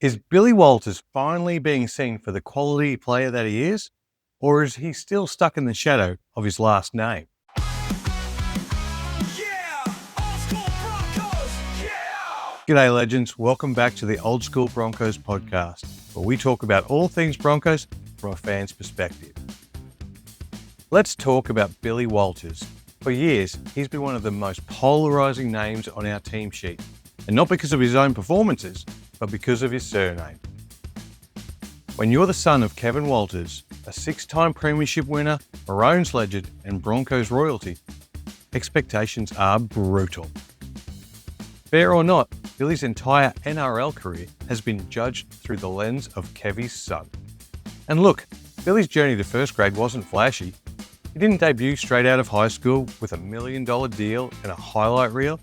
Is Billy Walters finally being seen for the quality player that he is, or is he still stuck in the shadow of his last name? G'day legends, welcome back to the Old School Broncos podcast, where we talk about all things Broncos from a fan's perspective. Let's talk about Billy Walters. For years, he's been one of the most polarising names on our team sheet, and not because of his own performances, but because of his surname. When you're the son of Kevin Walters, a six-time premiership winner, Maroons legend, and Broncos royalty, expectations are brutal. Fair or not, Billy's entire NRL career has been judged through the lens of Kevy's son. And look, Billy's journey to first grade wasn't flashy. He didn't debut straight out of high school with a $1 million deal and a highlight reel.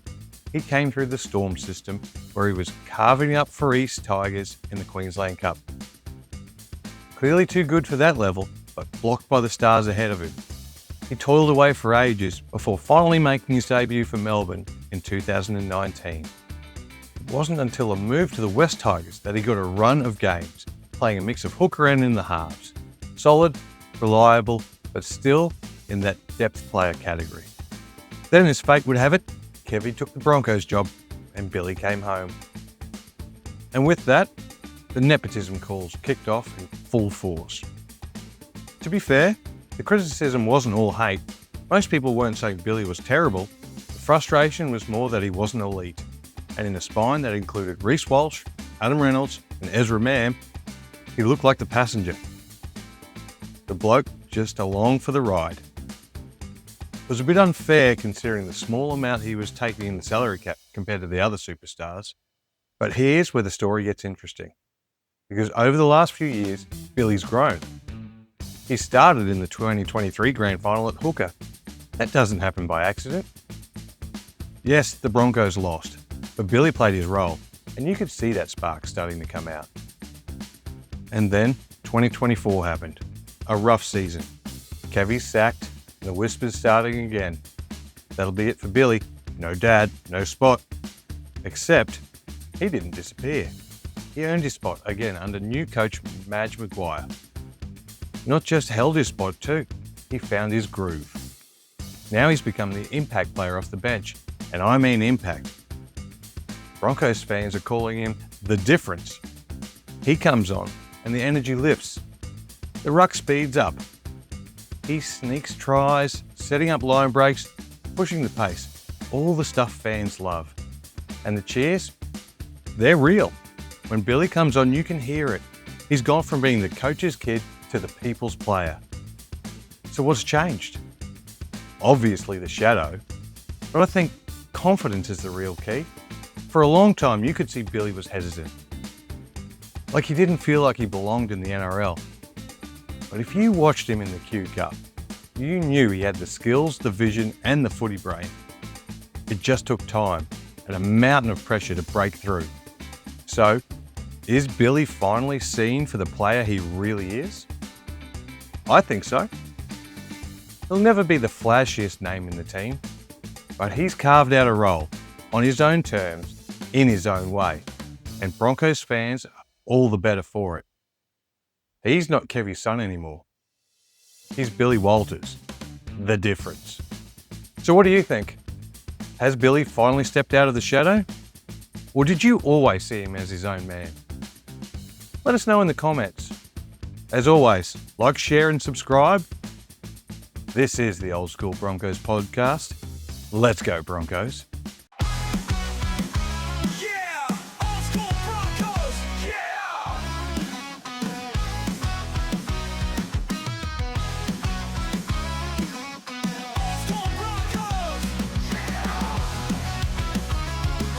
He came through the Storm system, where he was carving up for East Tigers in the Queensland Cup. Clearly too good for that level, but blocked by the stars ahead of him. He toiled away for ages before finally making his debut for Melbourne in 2019. It wasn't until a move to the West Tigers that he got a run of games, playing a mix of hooker and in the halves. Solid, reliable, but still in that depth player category. Then as fate would have it, Kevy took the Broncos job and Billy came home. And with that, the nepotism calls kicked off in full force. To be fair, the criticism wasn't all hate. Most people weren't saying Billy was terrible. The frustration was more that he wasn't elite. And in a spine that included Reece Walsh, Adam Reynolds and Ezra Mam, he looked like the passenger. The bloke just along for the ride. It was a bit unfair considering the small amount he was taking in the salary cap compared to the other superstars. But here's where the story gets interesting. Because over the last few years, Billy's grown. He started in the 2023 Grand Final at hooker. That doesn't happen by accident. Yes, the Broncos lost, but Billy played his role, and you could see that spark starting to come out. And then 2024 happened. A rough season. Kevy sacked, and the whispers starting again. That'll be it for Billy. No dad, no spot. Except, he didn't disappear. He earned his spot again under new coach Michael Maguire. Not just held his spot too, he found his groove. Now he's become the impact player off the bench, and I mean impact. Broncos fans are calling him the difference. He comes on, and the energy lifts. The ruck speeds up. He sneaks tries, setting up line breaks, pushing the pace. All the stuff fans love. And the cheers? They're real. When Billy comes on, you can hear it. He's gone from being the coach's kid to the people's player. So what's changed? Obviously the shadow, but I think confidence is the real key. For a long time, you could see Billy was hesitant. Like he didn't feel like he belonged in the NRL. But if you watched him in the Q Cup, you knew he had the skills, the vision, and the footy brain. It just took time and a mountain of pressure to break through. So, is Billy finally seen for the player he really is? I think so. He'll never be the flashiest name in the team, but he's carved out a role on his own terms, in his own way, and Broncos fans are all the better for it. He's not Kevy's son anymore. He's Billy Walters, the difference. So what do you think? Has Billy finally stepped out of the shadow? Or did you always see him as his own man? Let us know in the comments. As always, like, share and subscribe. This is the Old School Broncos podcast. Let's go Broncos.